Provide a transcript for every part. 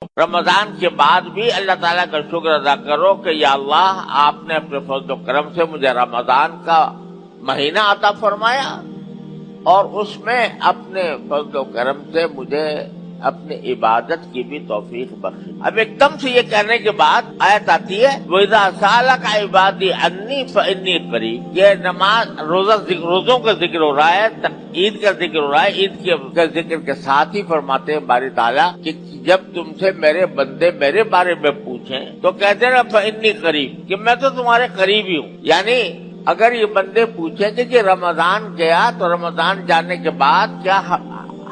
رمضان کے بعد بھی اللہ تعالیٰ کا شکر ادا کرو کہ یا اللہ آپ نے اپنے فضل و کرم سے مجھے رمضان کا مہینہ عطا فرمایا اور اس میں اپنے فضل و کرم سے مجھے اپنی عبادت کی بھی توفیق بخشی۔ اب ایک دم سے یہ کہنے کے بعد آیت آتی ہے وَإِذَا سَأَلَكَ عِبَادِي عَنِّي فَإِنِّي قَرِيبٌ۔ یہ نماز روزوں کا ذکر ہو رہا ہے، عید کا ذکر ہو رہا ہے۔ عید کے ذکر کے ساتھ ہی فرماتے ہیں باری تعالیٰ کہ جب تم سے میرے بندے میرے بارے میں پوچھیں تو کہتے ہیں فَإِنِّي قَرِيبٌ، کہ میں تو تمہارے قریب ہی ہوں۔ یعنی اگر یہ بندے پوچھیں گے کہ رمضان گیا تو رمضان جانے کے بعد کیا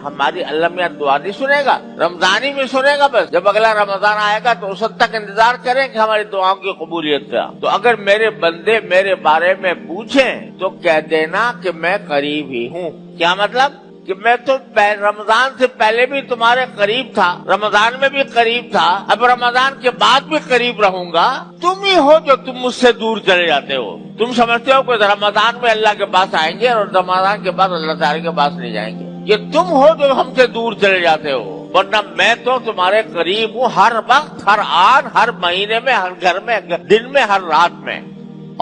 ہماری اللہ میاں دعا نہیں سنے گا؟ رمضان ہی میں سنے گا، بس جب اگلا رمضان آئے گا تو اس وقت تک انتظار کریں کہ ہماری دعاؤں کی قبولیت کا۔ تو اگر میرے بندے میرے بارے میں پوچھیں تو کہہ دینا کہ میں قریب ہی ہوں۔ کیا مطلب؟ کہ میں تو رمضان سے پہلے بھی تمہارے قریب تھا، رمضان میں بھی قریب تھا، اب رمضان کے بعد بھی قریب رہوں گا۔ تم ہی ہو جو تم مجھ سے دور چلے جاتے ہو۔ تم سمجھتے ہو کہ رمضان میں اللہ کے پاس آئیں گے اور رمضان کے بعد اللہ تعالیٰ کے پاس نہیں جائیں گے۔ یہ تم ہو جو ہم سے دور چلے جاتے ہو، ورنہ میں تو تمہارے قریب ہوں، ہر وقت، ہر آن، ہر مہینے میں، ہر گھر میں، دن میں، ہر رات میں۔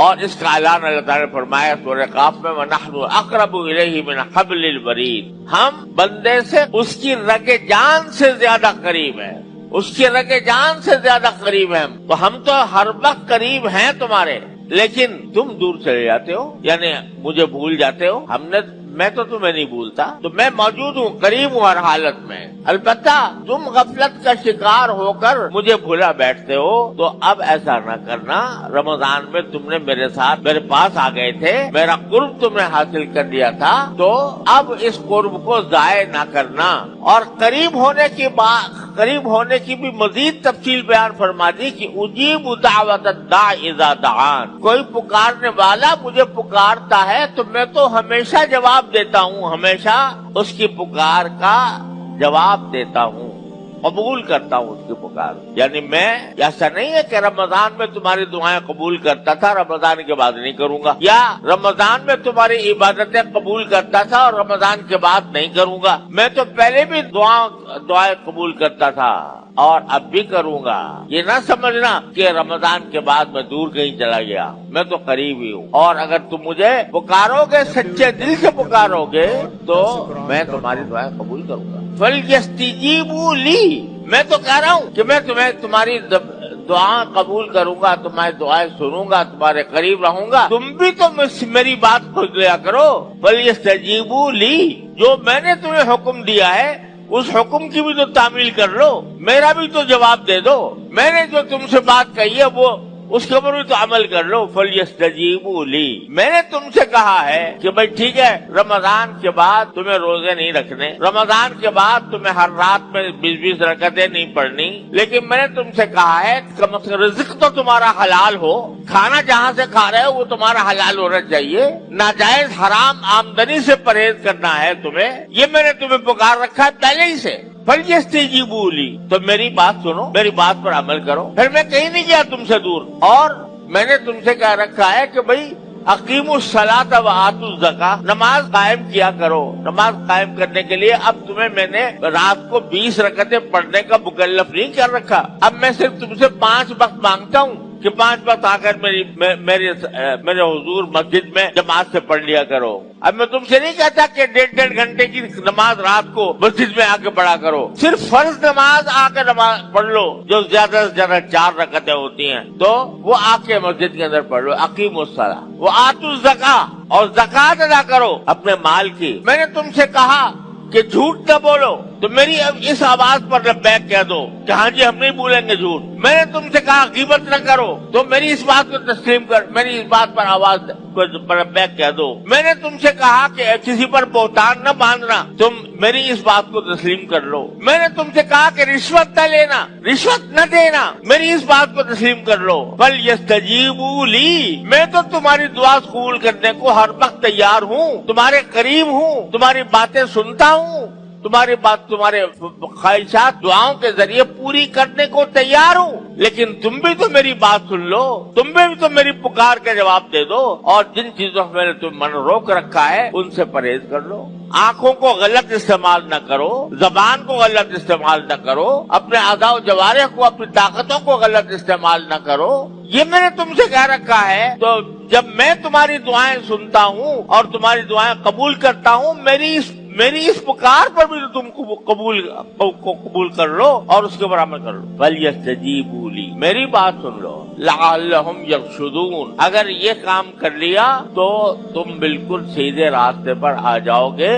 اور اس کا اعلان اللہ تعالیٰ نے فرمایا سورہ قاف میں وَنَحْنُ أَقْرَبُ إِلَيْهِ مِنْ حَبْلِ الْوَرِيدِ، ہم بندے سے اس کی رگ جان سے زیادہ قریب ہیں، اس کی رگ جان سے زیادہ قریب ہیں۔ تو ہم تو ہر وقت قریب ہیں تمہارے، لیکن تم دور چلے جاتے ہو، یعنی مجھے بھول جاتے ہو۔ میں تو تمہیں نہیں بھولتا، تو میں موجود ہوں، قریب ہوں ہر حالت میں۔ البتہ تم غفلت کا شکار ہو کر مجھے بھولا بیٹھتے ہو، تو اب ایسا نہ کرنا۔ رمضان میں تم نے میرے ساتھ میرے پاس آ گئے تھے، میرا قرب تم نے حاصل کر لیا تھا، تو اب اس قرب کو ضائع نہ کرنا۔ اور قریب ہونے کی بھی مزید تفصیل بیان فرما دی کہ اجیب دعوت الداع اذا دعان، کوئی پکارنے والا مجھے پکارتا ہے تو میں تو ہمیشہ جواب دیتا ہوں، ہمیشہ اس کی پکار کا جواب دیتا ہوں، قبول کرتا ہوں اس کی پکار۔ یعنی میں ایسا نہیں ہے کہ رمضان میں تمہاری دعائیں قبول کرتا تھا، رمضان کے بعد نہیں کروں گا، یا رمضان میں تمہاری عبادتیں قبول کرتا تھا اور رمضان کے بعد نہیں کروں گا۔ میں تو پہلے بھی دعائیں قبول کرتا تھا اور اب بھی کروں گا۔ یہ نہ سمجھنا کہ رمضان کے بعد میں دور کہیں چلا گیا، میں تو قریب ہی ہوں۔ اور اگر تم مجھے پکارو گے، سچے دل سے پکارو گے، تو میں تمہاری دعائیں قبول کروں گا۔ فَلْيَسْتَجِيبُوا لِي، میں تو کہہ رہا ہوں کہ میں تمہاری دعا قبول کروں گا، تمہاری دعائیں سنوں گا، تمہارے قریب رہوں گا۔ تم بھی تو میری بات سن لیا کرو۔ فَلْيَسْتَجِيبُوا لِي، جو میں نے تمہیں حکم دیا ہے اس حکم کی بھی تو تعمیل کر لو، میرا بھی تو جواب دے دو۔ میں نے جو تم سے بات کہی ہے وہ اس کے اوپر بھی تو عمل کر لو۔ فَلْيَسْتَجِيبُوا لِي، میں نے تم سے کہا ہے کہ بھائی ٹھیک ہے، رمضان کے بعد تمہیں روزے نہیں رکھنے، رمضان کے بعد تمہیں ہر رات میں 20 رکعتیں نہیں پڑھنی، لیکن میں نے تم سے کہا ہے کم از کم رزق تو تمہارا حلال ہو، کھانا جہاں سے کھا رہے ہو وہ تمہارا حلال ہونا چاہیے، ناجائز حرام آمدنی سے پرہیز کرنا ہے تمہیں، یہ میں نے تمہیں پکار رکھا ہے پہلے ہی سے۔ فَلْيَسْتَجِيبُوا لِي، تو میری بات سنو، میری بات پر عمل کرو۔ پھر میں کہیں نہیں گیا تم سے دور، اور میں نے تم سے کہہ رکھا ہے کہ بھئی اقیموا الصلاۃ وآتوا الزکاۃ، نماز قائم کیا کرو۔ نماز قائم کرنے کے لیے اب تمہیں میں نے رات کو 20 رکعتیں پڑھنے کا مکلف نہیں کر رکھا، اب میں صرف تم سے 5 وقت مانگتا ہوں کہ 5 وقت آ کر میرے حضور مسجد میں جماعت سے پڑھ لیا کرو۔ اب میں تم سے نہیں کہتا کہ 1.5 گھنٹے کی نماز رات کو مسجد میں آ کے پڑھا کرو، صرف فرض نماز آ کے نماز پڑھ لو جو زیادہ سے زیادہ 4 رکعتیں ہوتی ہیں، تو وہ آ کے مسجد کے اندر پڑھ لو۔ اقیموا الصلاۃ وآتوا الزکاۃ، اور زکات ادا کرو اپنے مال کی۔ میں نے تم سے کہا کہ جھوٹ نہ بولو، تو میری اب اس آواز پر لبیک کہہ دو کہ ہاں جی ہم نہیں بولیں گے جھوٹ۔ میں نے تم سے کہا غیبت نہ کرو، تو میری اس بات کو تسلیم کر، میری اس بات پر آواز پر لبیک کہہ دو۔ میں نے تم سے کہا کہ کسی پر بہتان نہ باندھنا، تم میری اس بات کو تسلیم کر لو۔ میں نے تم سے کہا کہ رشوت نہ لینا، رشوت نہ دینا، میری اس بات کو تسلیم کر لو۔ فَلْيَسْتَجِيبُوا لِي، میں تو تمہاری دعا قبول کرنے کو ہر وقت تیار ہوں، تمہارے قریب ہوں، تمہاری باتیں سنتا ہوں، تمہاری بات، تمہارے خواہشات دعاؤں کے ذریعے پوری کرنے کو تیار ہوں۔ لیکن تم بھی تو میری بات سن لو، تم بھی تو میری پکار کا جواب دے دو، اور جن چیزوں سے میں نے تم من روک رکھا ہے ان سے پرہیز کر لو۔ آنکھوں کو غلط استعمال نہ کرو، زبان کو غلط استعمال نہ کرو، اپنے اعضاء و جوارح کو، اپنی طاقتوں کو غلط استعمال نہ کرو، یہ میں نے تم سے کہہ رکھا ہے۔ تو جب میں تمہاری دعائیں سنتا ہوں اور تمہاری دعائیں قبول کرتا ہوں، میری اس پکار پر بھی تم قبول کر لو اور اس کے برابر کر لو۔ فَلْيَسْتَجِيبُوا لِي، میری بات سن لو، لَعَلَّهُمْ يَرْشُدُونَ، اگر یہ کام کر لیا تو تم بالکل سیدھے راستے پر آ جاؤ گے۔